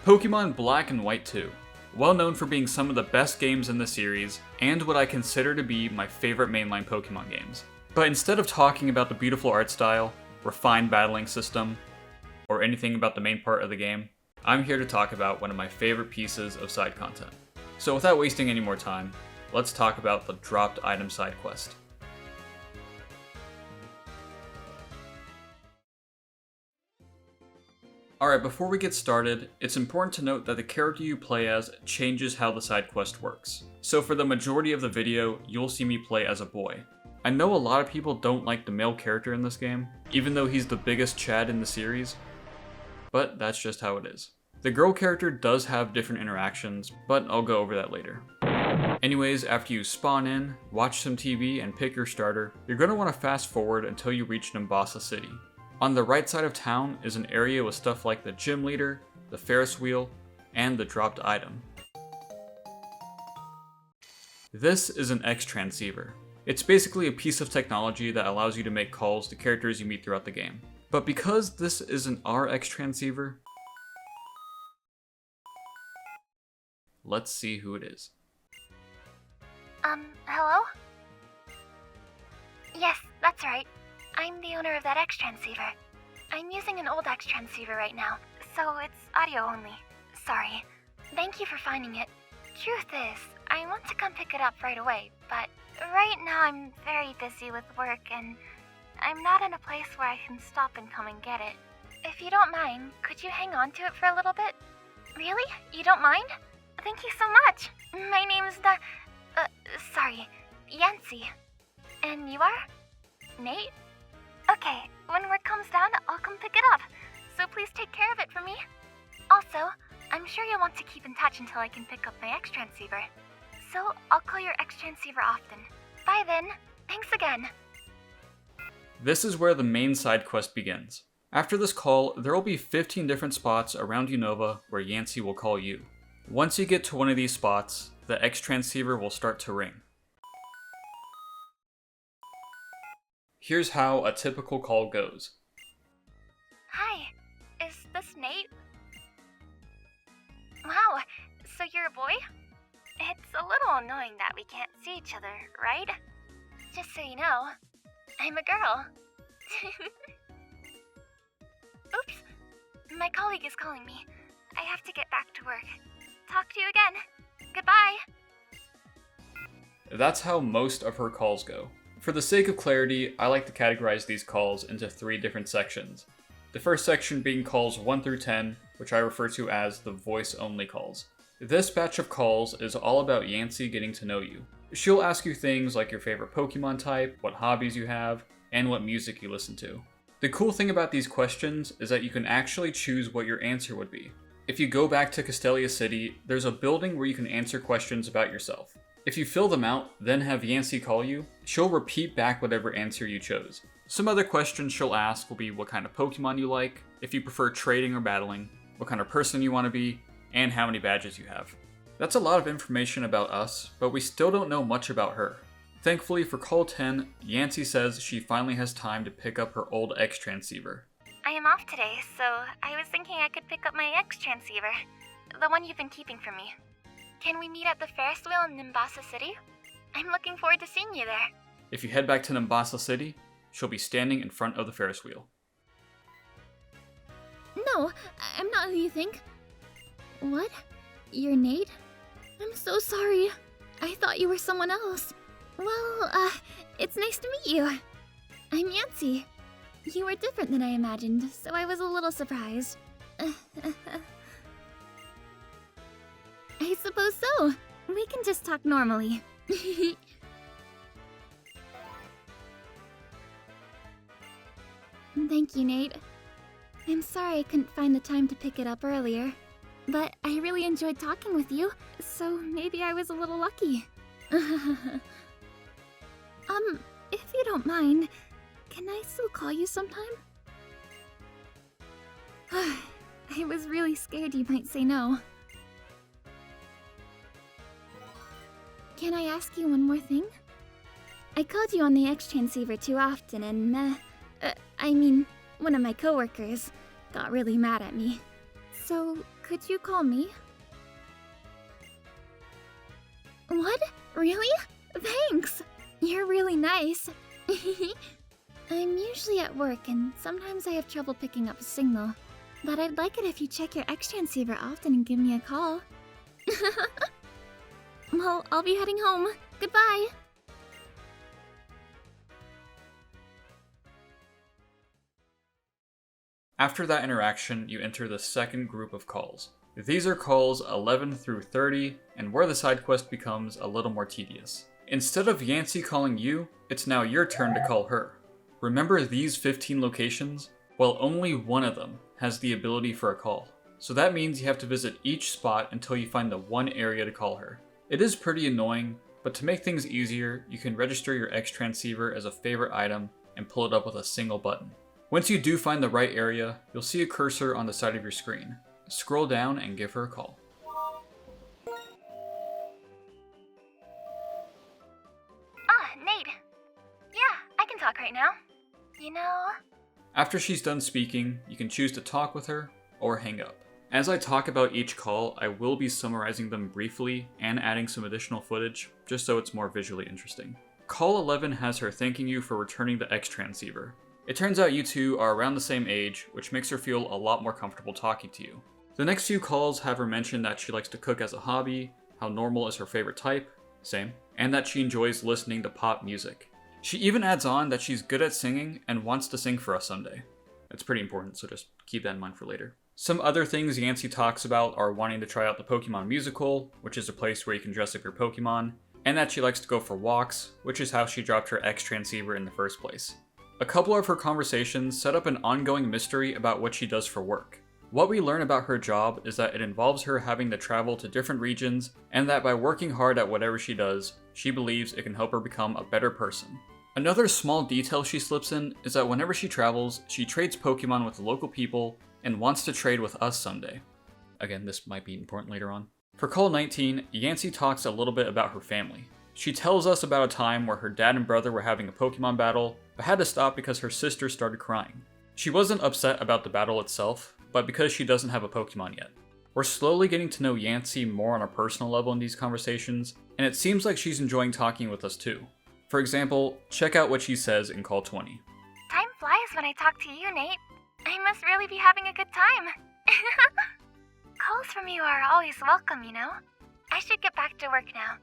Pokemon Black and White 2. Well known for being some of the best games in the series, and what I consider to be my favorite mainline Pokemon games. But instead of talking about the beautiful art style, refined battling system, or anything about the main part of the game, I'm here to talk about one of my favorite pieces of side content. So without wasting any more time, let's talk about the dropped item side quest. Alright, before we get started, it's important to note that the character you play as changes how the side quest works. So for the majority of the video, you'll see me play as a boy. I know a lot of people don't like the male character in this game, even though he's the biggest Chad in the series, but that's just how it is. The girl character does have different interactions, but I'll go over that later. Anyways, after you spawn in, watch some TV, and pick your starter, you're going to want to fast forward until you reach Nimbasa City. On the right side of town is an area with stuff like the gym leader, the Ferris wheel, and the dropped item. This is an X transceiver. It's basically a piece of technology that allows you to make calls to characters you meet throughout the game. But because this is an RX transceiver, let's see who it is. Hello? Yes, that's right. I'm the owner of that X transceiver. I'm using an old X transceiver right now, so it's audio only. Sorry. Thank you for finding it. Truth is, I want to come pick it up right away, but right now I'm very busy with work and I'm not in a place where I can stop and come and get it. If you don't mind, could you hang on to it for a little bit? Really? You don't mind? Thank you so much. My name's Yancy. And you are? Nate? Okay, when work comes down, I'll come pick it up. So please take care of it for me. Also, I'm sure you'll want to keep in touch until I can pick up my X transceiver. So I'll call your X transceiver often. Bye then. Thanks again. This is where the main side quest begins. After this call, there will be 15 different spots around Unova where Yancy will call you. Once you get to one of these spots, the X transceiver will start to ring. Here's how a typical call goes. Hi, is this Nate? Wow, so you're a boy? It's a little annoying that we can't see each other, right? Just so you know, I'm a girl. Oops, my colleague is calling me. I have to get back to work. Talk to you again. Goodbye. That's how most of her calls go. For the sake of clarity, I like to categorize these calls into 3 different sections. The first section being calls 1 through 10, which I refer to as the voice-only calls. This batch of calls is all about Yancy getting to know you. She'll ask you things like your favorite Pokemon type, what hobbies you have, and what music you listen to. The cool thing about these questions is that you can actually choose what your answer would be. If you go back to Castelia City, there's a building where you can answer questions about yourself. If you fill them out, then have Yancy call you, she'll repeat back whatever answer you chose. Some other questions she'll ask will be what kind of Pokemon you like, if you prefer trading or battling, what kind of person you want to be, and how many badges you have. That's a lot of information about us, but we still don't know much about her. Thankfully for call 10, Yancy says she finally has time to pick up her old X transceiver. I am off today, so I was thinking I could pick up my X transceiver. The one you've been keeping for me. Can we meet at the Ferris wheel in Nimbasa City? I'm looking forward to seeing you there. If you head back to Nimbasa City, she'll be standing in front of the Ferris wheel. No, I'm not who you think. What? You're Nate? I'm so sorry. I thought you were someone else. Well, it's nice to meet you. I'm Yancy. You were different than I imagined, so I was a little surprised. I suppose so. We can just talk normally. Thank you, Nate. I'm sorry I couldn't find the time to pick it up earlier, but I really enjoyed talking with you, so maybe I was a little lucky. If you don't mind, can I still call you sometime? I was really scared you might say no. Can I ask you one more thing? I called you on the X transceiver too often and, one of my coworkers got really mad at me. So, Could you call me? What? Really? Thanks! You're really nice. I'm usually at work and sometimes I have trouble picking up a signal. But I'd like it if you check your X transceiver often and give me a call. Well, I'll be heading home. Goodbye! After that interaction, you enter the second group of calls. These are calls 11 through 30, and where the side quest becomes a little more tedious. Instead of Yancy calling you, it's now your turn to call her. Remember these 15 locations? Well, only one of them has the ability for a call. So that means you have to visit each spot until you find the one area to call her. It is pretty annoying, but to make things easier, you can register your X transceiver as a favorite item and pull it up with a single button. Once you do find the right area, you'll see a cursor on the side of your screen. Scroll down and give her a call. Ah, Nate. Yeah, I can talk right now. You know... After she's done speaking, you can choose to talk with her or hang up. As I talk about each call, I will be summarizing them briefly and adding some additional footage, just so it's more visually interesting. Call 11 has her thanking you for returning the X transceiver. It turns out you two are around the same age, which makes her feel a lot more comfortable talking to you. The next few calls have her mention that she likes to cook as a hobby, how normal is her favorite type, same, and that she enjoys listening to pop music. She even adds on that she's good at singing and wants to sing for us someday. That's pretty important, so just keep that in mind for later. Some other things Yancy talks about are wanting to try out the Pokemon Musical, which is a place where you can dress up your Pokemon, and that she likes to go for walks, which is how she dropped her X transceiver in the first place. A couple of her conversations set up an ongoing mystery about what she does for work. What we learn about her job is that it involves her having to travel to different regions, and that by working hard at whatever she does, she believes it can help her become a better person. Another small detail she slips in is that whenever she travels, she trades Pokemon with local people and wants to trade with us someday. Again, this might be important later on. For Call 19, Yancy talks a little bit about her family. She tells us about a time where her dad and brother were having a Pokemon battle, but had to stop because her sister started crying. She wasn't upset about the battle itself, but because she doesn't have a Pokemon yet. We're slowly getting to know Yancy more on a personal level in these conversations, and it seems like she's enjoying talking with us too. For example, check out what she says in Call 20. Time flies when I talk to you, Nate. I must really be having a good time. Calls from you are always welcome, you know? I should get back to work now.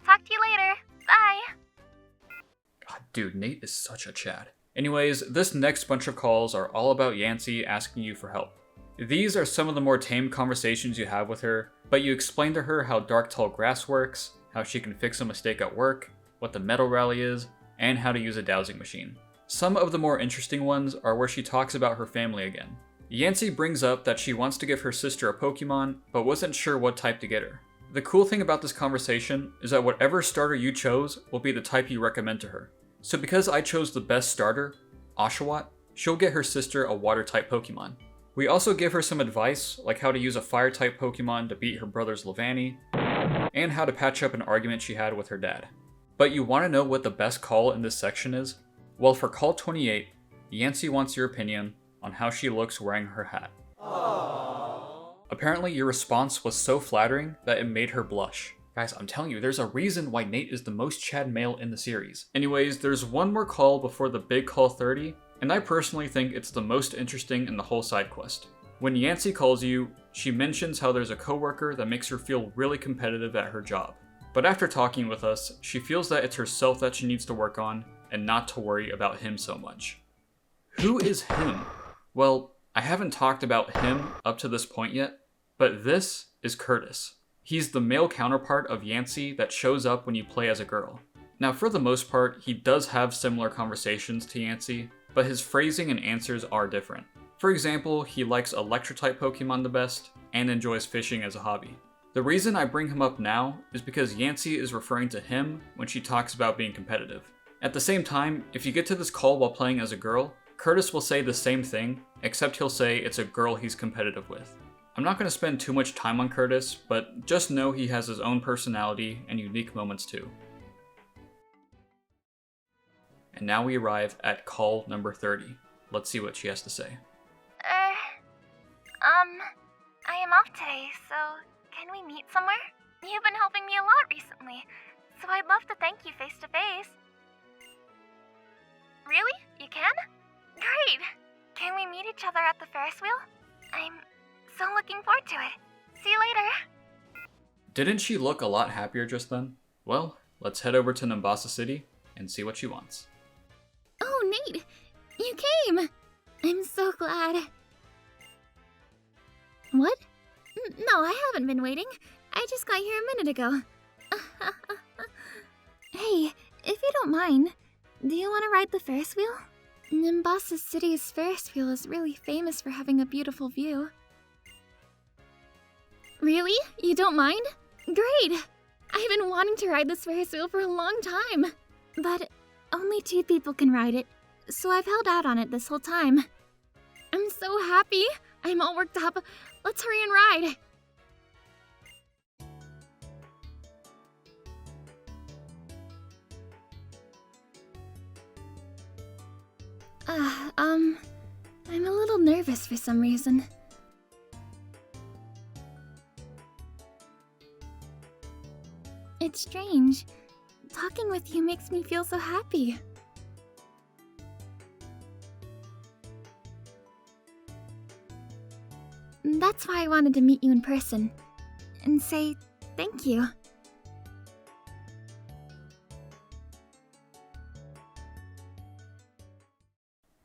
Talk to you later. Bye! God, dude, Nate is such a Chad. Anyways, this next bunch of calls are all about Yancy asking you for help. These are some of the more tame conversations you have with her, but you explain to her how dark tall grass works, how she can fix a mistake at work, what the metal rally is, and how to use a dowsing machine. Some of the more interesting ones are where she talks about her family again. Yancy brings up that she wants to give her sister a Pokemon, but wasn't sure what type to get her. The cool thing about this conversation is that whatever starter you chose will be the type you recommend to her. So because I chose the best starter, Oshawott, she'll get her sister a water type Pokemon. We also give her some advice, like how to use a fire type Pokemon to beat her brother's Lavendere, and how to patch up an argument she had with her dad. But you want to know what the best call in this section is? Well, for Call 28, Yancy wants your opinion on how she looks wearing her hat. Aww. Apparently your response was so flattering that it made her blush. Guys, I'm telling you, there's a reason why Nate is the most Chad male in the series. Anyways, there's one more call before the big Call 30, and I personally think it's the most interesting in the whole side quest. When Yancy calls you, she mentions how there's a coworker that makes her feel really competitive at her job. But after talking with us, she feels that it's herself that she needs to work on, and not to worry about him so much. Who is him? Well, I haven't talked about him up to this point yet, but this is Curtis. He's the male counterpart of Yancy that shows up when you play as a girl. Now, for the most part, he does have similar conversations to Yancy, but his phrasing and answers are different. For example, he likes Electro-type Pokemon the best, and enjoys fishing as a hobby. The reason I bring him up now is because Yancy is referring to him when she talks about being competitive. At the same time, if you get to this call while playing as a girl, Curtis will say the same thing, except he'll say it's a girl he's competitive with. I'm not going to spend too much time on Curtis, but just know he has his own personality and unique moments too. And now we arrive at call number 30. Let's see what she has to say. I I'm off today, so can we meet somewhere? You've been helping me a lot recently, so I'd love to thank you face to face. Really? You can? Great! Can we meet each other at the Ferris wheel? I'm so looking forward to it. See you later. Didn't she look a lot happier just then? Well, let's head over to Nimbasa City and see what she wants. Oh, Nate! You came! I'm so glad. What? No, I haven't been waiting. I just got here a minute ago. Hey, if you don't mind, do you want to ride the Ferris wheel? Nimbasa City's Ferris wheel is really famous for having a beautiful view. Really? You don't mind? Great! I've been wanting to ride this Ferris wheel for a long time. But only 2 people can ride it, so I've held out on it this whole time. I'm so happy! I'm all worked up. Let's hurry and ride! I'm a little nervous for some reason. It's strange. Talking with you makes me feel so happy. That's why I wanted to meet you in person and say thank you.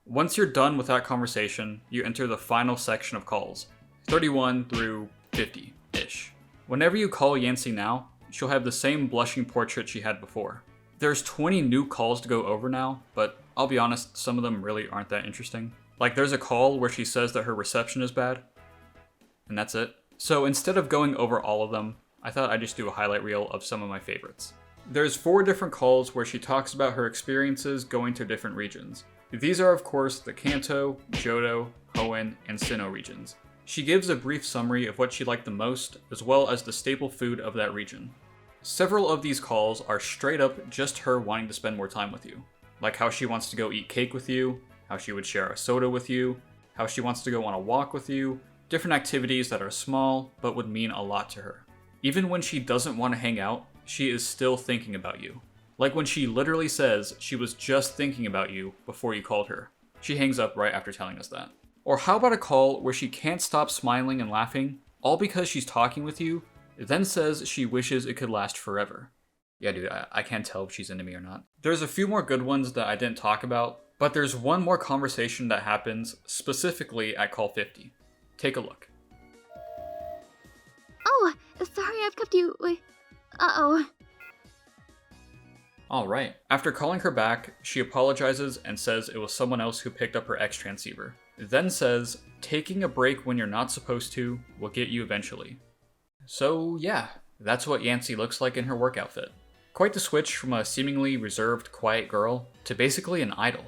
Once you're done with that conversation, you enter the final section of calls, 31 through 50-ish. Whenever you call Yancy now, she'll have the same blushing portrait she had before. There's 20 new calls to go over now, but I'll be honest, some of them really aren't that interesting. Like there's a call where she says that her reception is bad, and that's it. So instead of going over all of them, I thought I'd just do a highlight reel of some of my favorites. There's 4 different calls where she talks about her experiences going to different regions. These are of course the Kanto, Johto, Hoenn, and Sinnoh regions. She gives a brief summary of what she liked the most, as well as the staple food of that region. Several of these calls are straight up just her wanting to spend more time with you. Like how she wants to go eat cake with you, how she would share a soda with you, how she wants to go on a walk with you, different activities that are small but would mean a lot to her. Even when she doesn't want to hang out, she is still thinking about you. Like when she literally says she was just thinking about you before you called her. She hangs up right after telling us that. Or how about a call where she can't stop smiling and laughing, all because she's talking with you, then says she wishes it could last forever. Yeah dude, I can't tell if she's into me or not. There's a few more good ones that I didn't talk about, but there's one more conversation that happens specifically at call 50. Take a look. Oh, sorry I've kept you... Uh-oh. Alright. After calling her back, she apologizes and says it was someone else who picked up her X transceiver. Then says, taking a break when you're not supposed to will get you eventually. So yeah, that's what Yancy looks like in her work outfit. Quite the switch from a seemingly reserved, quiet girl to basically an idol.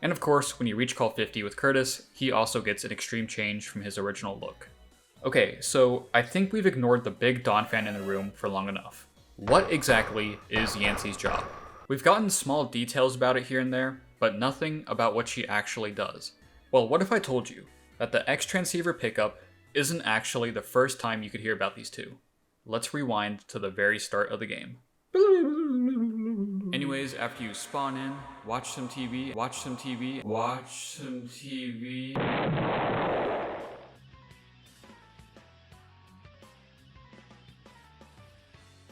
And of course, when you reach call 50 with Curtis, he also gets an extreme change from his original look. Okay, so I think we've ignored the big Dawn fan in the room for long enough. What exactly is Yancy's job? We've gotten small details about it here and there, but nothing about what she actually does. Well, what if I told you that the X transceiver pickup isn't actually the first time you could hear about these two? Let's rewind to the very start of the game. Anyways, after you spawn in, watch some TV.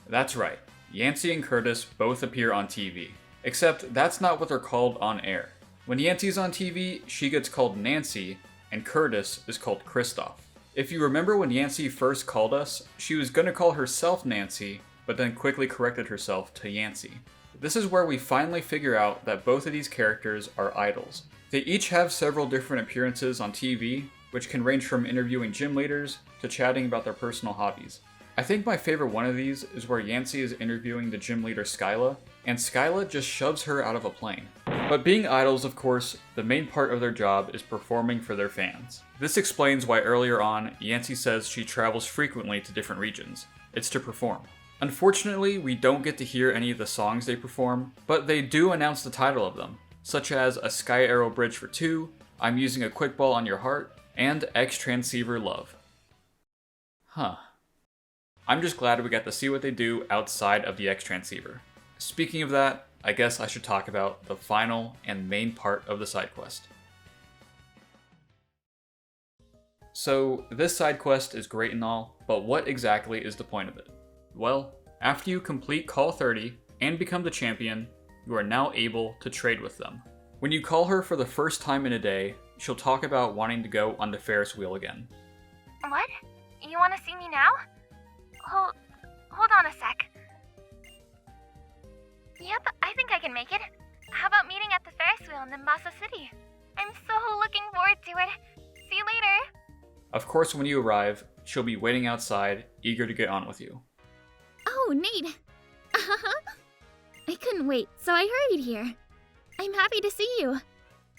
That's right, Yancy and Curtis both appear on TV. Except that's not what they're called on air. When Yancy's on TV, she gets called Nancy, and Curtis is called Kristoff. If you remember when Yancy first called us, she was gonna call herself Nancy, but then quickly corrected herself to Yancy. This is where we finally figure out that both of these characters are idols. They each have several different appearances on TV, which can range from interviewing gym leaders to chatting about their personal hobbies. I think my favorite one of these is where Yancy is interviewing the gym leader Skyla, and Skyla just shoves her out of a plane. But being idols, of course, the main part of their job is performing for their fans. This explains why earlier on, Yancy says she travels frequently to different regions. It's to perform. Unfortunately, we don't get to hear any of the songs they perform, but they do announce the title of them, such as A Sky Arrow Bridge for Two, I'm Using a Quick Ball on Your Heart, and X Transceiver Love. Huh. I'm just glad we got to see what they do outside of the X transceiver. Speaking of that, I guess I should talk about the final and main part of the side quest. So, this side quest is great and all, but what exactly is the point of it? Well, after you complete Call 30 and become the champion, you are now able to trade with them. When you call her for the first time in a day, she'll talk about wanting to go on the Ferris wheel again. What? You want to see me now? Hold on a sec. Yep, I think I can make it. How about meeting at the Ferris wheel in Mombasa City? I'm so looking forward to it. See you later. Of course, when you arrive, she'll be waiting outside, eager to get on with you. Oh, Nate. I couldn't wait, so I hurried here. I'm happy to see you.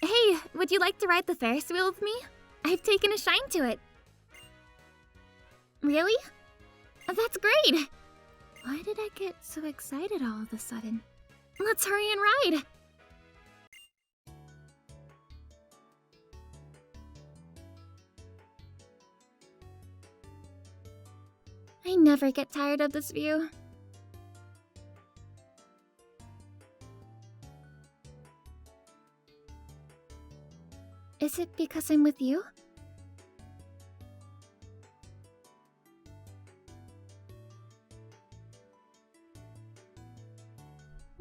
Hey, would you like to ride the Ferris wheel with me? I've taken a shine to it. Really? That's great! Why did I get so excited all of a sudden? Let's hurry and ride! I never get tired of this view. Is it because I'm with you?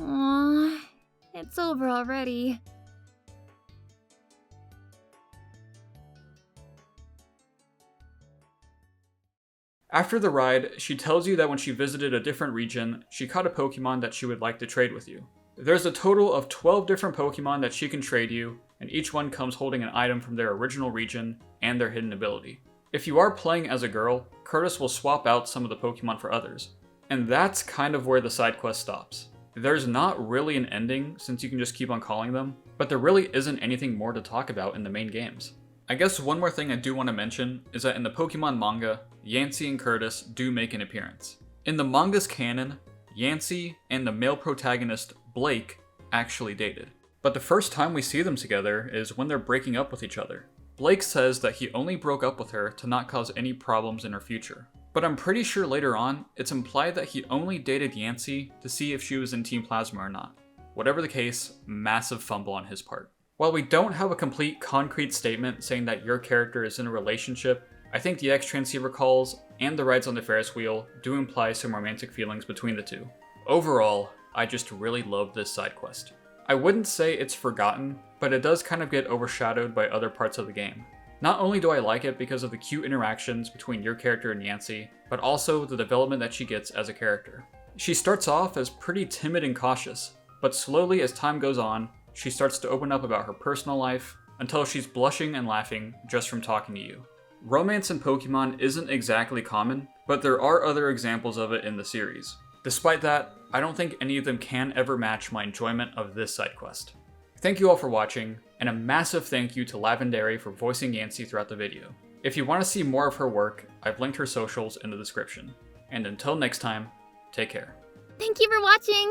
Aww, it's over already. After the ride, she tells you that when she visited a different region, she caught a Pokemon that she would like to trade with you. There's a total of 12 different Pokemon that she can trade you, and each one comes holding an item from their original region and their hidden ability. If you are playing as a girl, Curtis will swap out some of the Pokemon for others. And that's kind of where the side quest stops. There's not really an ending, since you can just keep on calling them, but there really isn't anything more to talk about in the main games. I guess one more thing I do want to mention is that in the Pokemon manga, Yancy and Curtis do make an appearance. In the manga's canon, Yancy and the male protagonist, Blake, actually dated. But the first time we see them together is when they're breaking up with each other. Blake says that he only broke up with her to not cause any problems in her future. But I'm pretty sure later on, it's implied that he only dated Yancy to see if she was in Team Plasma or not. Whatever the case, massive fumble on his part. While we don't have a complete concrete statement saying that your character is in a relationship, I think the X transceiver calls and the rides on the Ferris wheel do imply some romantic feelings between the two. Overall, I just really love this side quest. I wouldn't say it's forgotten, but it does kind of get overshadowed by other parts of the game. Not only do I like it because of the cute interactions between your character and Yancy, but also the development that she gets as a character. She starts off as pretty timid and cautious, but slowly as time goes on, she starts to open up about her personal life, until she's blushing and laughing just from talking to you. Romance in Pokemon isn't exactly common, but there are other examples of it in the series. Despite that, I don't think any of them can ever match my enjoyment of this side quest. Thank you all for watching, and a massive thank you to Lavendere for voicing Yancy throughout the video. If you want to see more of her work, I've linked her socials in the description. And until next time, take care. Thank you for watching!